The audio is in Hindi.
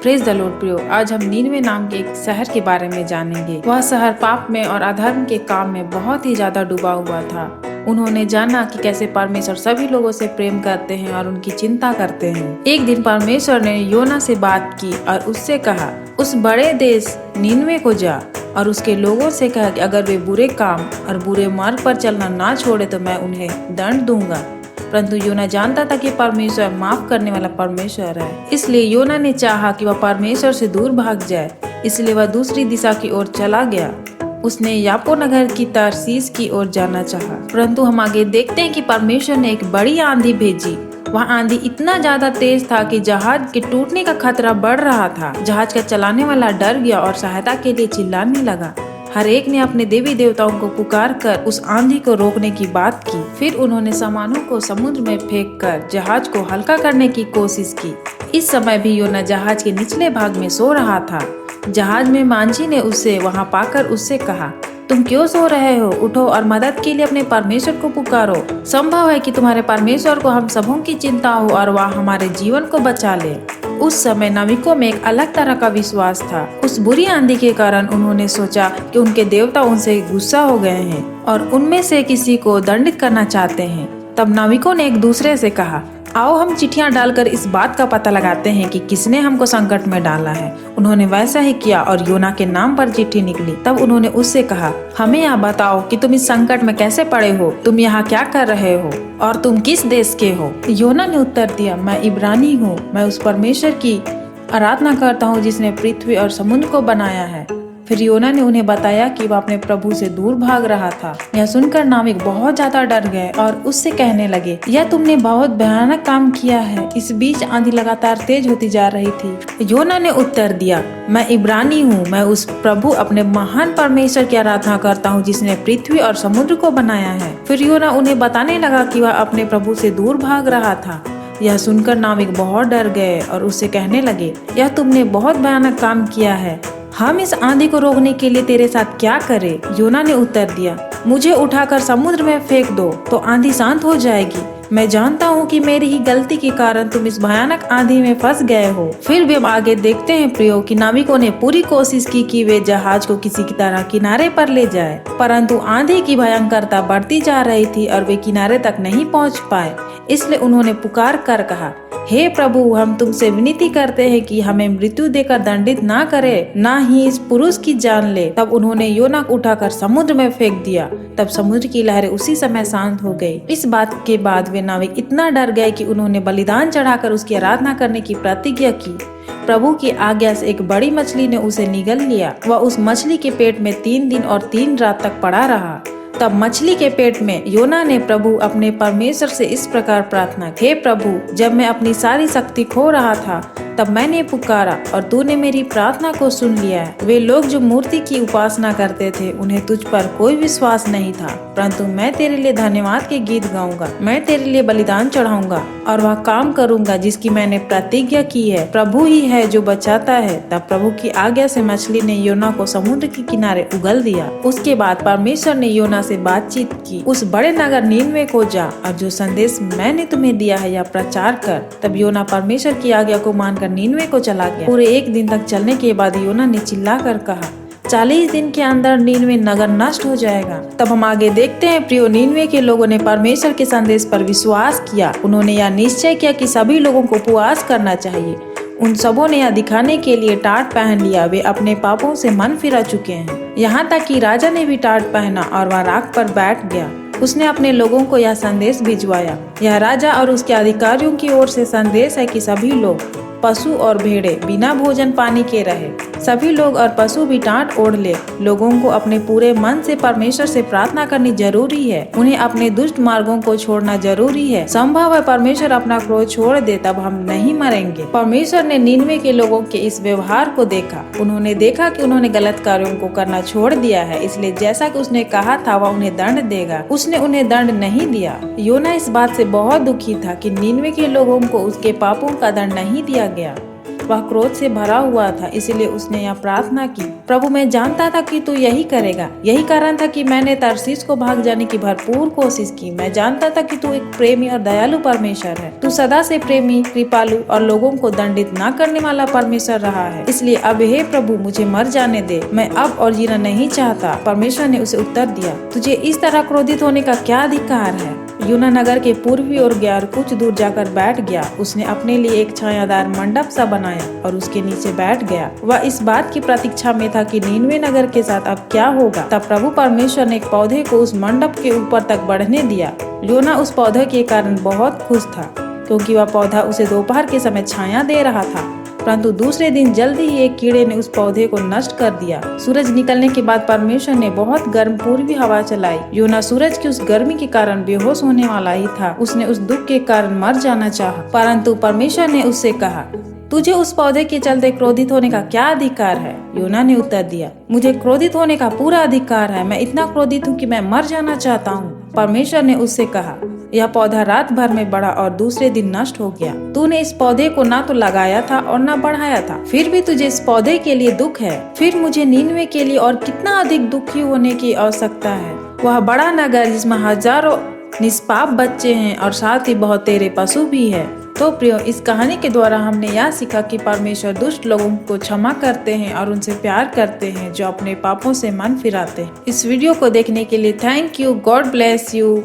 प्रेज द लॉर्ड प्रियो, आज हम नीनवे नाम के एक शहर के बारे में जानेंगे। वह शहर पाप में और अधर्म के काम में बहुत ही ज्यादा डूबा हुआ था। उन्होंने जाना कि कैसे परमेश्वर सभी लोगों से प्रेम करते हैं और उनकी चिंता करते हैं। एक दिन परमेश्वर ने योना से बात की और उससे कहा, उस बड़े देश नीनवे को जा और उसके लोगों से कहा कि अगर वे बुरे काम और बुरे मार्ग पर चलना ना छोड़े तो मैं उन्हें दंड दूंगा। परंतु योना जानता था कि परमेश्वर माफ करने वाला परमेश्वर है, इसलिए योना ने चाहा कि वह परमेश्वर से दूर भाग जाए। इसलिए वह दूसरी दिशा की ओर चला गया। उसने यापो नगर की तरसीस की ओर जाना चाहा, परंतु हम आगे देखते हैं कि परमेश्वर ने एक बड़ी आंधी भेजी। वह आंधी इतना ज्यादा तेज था कि जहाज के टूटने का खतरा बढ़ रहा था। जहाज का चलाने वाला डर गया और सहायता के लिए चिल्लाने लगा। हर एक ने अपने देवी देवताओं को पुकार कर उस आंधी को रोकने की बात की। फिर उन्होंने सामानों को समुद्र में फेंक कर जहाज को हल्का करने की कोशिश की। इस समय भी योना जहाज के निचले भाग में सो रहा था। जहाज में मांझी ने उसे वहां पाकर उससे कहा, तुम क्यों सो रहे हो? उठो और मदद के लिए अपने परमेश्वर को पुकारो। संभव है कि तुम्हारे परमेश्वर को हम सबों की चिंता हो और वह हमारे जीवन को बचा ले। उस समय नाविकों में एक अलग तरह का विश्वास था। उस बुरी आंधी के कारण उन्होंने सोचा कि उनके देवता उनसे गुस्सा हो गए हैं और उनमें से किसी को दंडित करना चाहते हैं। तब नाविकों ने एक दूसरे से कहा, आओ हम चिट्ठियां डालकर इस बात का पता लगाते हैं कि किसने हमको संकट में डाला है। उन्होंने वैसा ही किया और योना के नाम पर चिट्ठी निकली। तब उन्होंने उससे कहा, हमें यह बताओ कि तुम इस संकट में कैसे पड़े हो? तुम यहाँ क्या कर रहे हो और तुम किस देश के हो? योना ने उत्तर दिया, मैं इब्रानी हूँ। मैं उस परमेश्वर की आराधना करता हूँ जिसने पृथ्वी और समुद्र को बनाया है। फिर योना ने उन्हें बताया कि वह अपने प्रभु से दूर भाग रहा था। यह सुनकर नाविक बहुत ज्यादा डर गए और उससे कहने लगे, यह तुमने बहुत भयानक काम किया है। इस बीच आंधी लगातार तेज होती जा रही थी। योना ने उत्तर दिया, मैं इब्रानी हूँ। मैं उस प्रभु अपने महान परमेश्वर की आराधना करता हूँ जिसने पृथ्वी और समुद्र को बनाया है। फिर योना उन्हें बताने लगा कि वह अपने प्रभु से दूर भाग रहा था। यह सुनकर नाविक बहुत डर गए और उससे कहने लगे, यह तुमने बहुत भयानक काम किया है। हम इस आंधी को रोकने के लिए तेरे साथ क्या करें? योना ने उत्तर दिया, मुझे उठाकर समुद्र में फेंक दो तो आंधी शांत हो जाएगी। मैं जानता हूँ कि मेरी ही गलती के कारण तुम इस भयानक आंधी में फंस गए हो। फिर भी हम आगे देखते हैं प्रियो कि नाविकों ने पूरी कोशिश की कि वे जहाज को किसी की तरह किनारे पर ले जाए, परंतु आंधी की भयंकरता बढ़ती जा रही थी और वे किनारे तक नहीं पहुँच पाए। इसलिए उन्होंने पुकार कर कहा, हे प्रभु, हम तुमसे विनती करते हैं कि हमें मृत्यु देकर दंडित ना करे, ना ही इस पुरुष की जान ले। तब उन्होंने योना को उठाकर समुद्र में फेंक दिया। तब समुद्र की लहरें उसी समय शांत हो गई। इस बात के बाद वे नाविक इतना डर गए कि उन्होंने बलिदान चढ़ाकर उसकी आराधना करने की प्रतिज्ञा की। प्रभु की आज्ञा से एक बड़ी मछली ने उसे निगल लिया। वह उस मछली के पेट में 3 दिन और 3 रात तक पड़ा रहा। तब मछली के पेट में योना ने प्रभु अपने परमेश्वर से इस प्रकार प्रार्थना की, हे प्रभु, जब मैं अपनी सारी शक्ति खो रहा था तब मैंने पुकारा और तूने मेरी प्रार्थना को सुन लिया है। वे लोग जो मूर्ति की उपासना करते थे उन्हें तुझ पर कोई विश्वास नहीं था, परंतु मैं तेरे लिए धन्यवाद के गीत गाऊंगा। मैं तेरे लिए बलिदान चढ़ाऊंगा और वह काम करूंगा जिसकी मैंने प्रतिज्ञा की है। प्रभु ही है जो बचाता है। तब प्रभु की आज्ञा से मछली ने योना को समुद्र के किनारे उगल दिया। उसके बाद परमेश्वर ने योना से बातचीत की, उस बड़े नगर नीनवे को जा और जो संदेश मैंने तुम्हें दिया है या प्रचार कर। तब योना परमेश्वर की आज्ञा को मानकर नीनवे को चला गया। पूरे 1 दिन तक चलने के बाद योना ने चिल्लाकर कहा, 40 दिन के अंदर नीनवे नगर नष्ट हो जाएगा। तब हम आगे देखते हैं प्रियो, नीनवे के लोगों ने परमेश्वर के संदेश पर विश्वास किया। उन्होंने यह निश्चय किया कि सभी लोगों को उपवास करना चाहिए। उन सबों ने यह दिखाने के लिए टाट पहन लिया वे अपने पापों से मन फिरा चुके हैं। यहाँ तक कि राजा ने भी टाट पहना और वह राख पर बैठ गया। उसने अपने लोगों को यह संदेश भिजवाया। यह राजा और उसके अधिकारियों की ओर से संदेश है कि सभी लोग, पशु और भेड़े बिना भोजन पानी के रहे। सभी लोग और पशु भी टाट ओढ़ ले। लोगों को अपने पूरे मन से परमेश्वर से प्रार्थना करनी जरूरी है। उन्हें अपने दुष्ट मार्गों को छोड़ना जरूरी है। संभव है परमेश्वर अपना क्रोध छोड़ दे, तब हम नहीं मरेंगे। परमेश्वर ने नीनवे के लोगों के इस व्यवहार को देखा। उन्होंने देखा कि उन्होंने गलत कार्यों को करना छोड़ दिया है, इसलिए जैसा कि उसने कहा था वह उन्हें दंड देगा। उसने उन्हें दंड नहीं दिया। योना इस बात से बहुत दुखी था कि नीनवे के लोगों को उसके पापों का दंड नहीं दिया गया। वह क्रोध से भरा हुआ था, इसलिए उसने यह प्रार्थना की, प्रभु मैं जानता था कि तू यही करेगा। यही कारण था कि मैंने तरसीस को भाग जाने की भरपूर कोशिश की। मैं जानता था कि तू एक प्रेमी और दयालु परमेश्वर है। तू सदा से प्रेमी, कृपालु और लोगों को दंडित न करने वाला परमेश्वर रहा है। इसलिए अब हे प्रभु मुझे मर जाने दे, मैं अब और जीना नहीं चाहता। परमेश्वर ने उसे उत्तर दिया, तुझे इस तरह क्रोधित होने का क्या अधिकार है? यूना नगर के पूर्वी ओर गया और कुछ दूर जाकर बैठ गया। उसने अपने लिए एक छायादार मंडप सा बनाया और उसके नीचे बैठ गया। वह इस बात की प्रतीक्षा में था कि नीनवे नगर के साथ अब क्या होगा। तब प्रभु परमेश्वर ने एक पौधे को उस मंडप के ऊपर तक बढ़ने दिया। योना उस पौधे के कारण बहुत खुश था, क्योंकि वह पौधा उसे दोपहर के समय छाया दे रहा था। परंतु दूसरे दिन जल्दी ही एक कीड़े ने उस पौधे को नष्ट कर दिया। सूरज निकलने के बाद परमेश्वर ने बहुत गर्म पूर्वी हवा चलाई। योना सूरज की उस गर्मी के कारण बेहोश होने वाला ही था। उसने उस दुख के कारण मर जाना चाहा, परंतु परमेश्वर ने उससे कहा, तुझे उस पौधे के चलते क्रोधित होने का क्या अधिकार है? योना ने उत्तर दिया, मुझे क्रोधित होने का पूरा अधिकार है। मैं इतना क्रोधित हूँ कि मैं मर जाना चाहता हूँ। परमेश्वर ने उससे कहा, यह पौधा रात भर में बढ़ा और दूसरे दिन नष्ट हो गया। तूने इस पौधे को ना तो लगाया था और ना बढ़ाया था, फिर भी तुझे इस पौधे के लिए दुख है। फिर मुझे नीनवे के लिए और कितना अधिक दुखी होने की आवश्यकता है। वह बड़ा नगर जिसमें हजारों निष्पाप बच्चे हैं और साथ ही बहुत तेरे पशु भी है। तो प्रियो, इस कहानी के द्वारा हमने यह सीखा कि परमेश्वर दुष्ट लोगों को क्षमा करते हैं और उनसे प्यार करते हैं जो अपने पापों से मन फिराते हैं। इस वीडियो को देखने के लिए thank you. God bless you.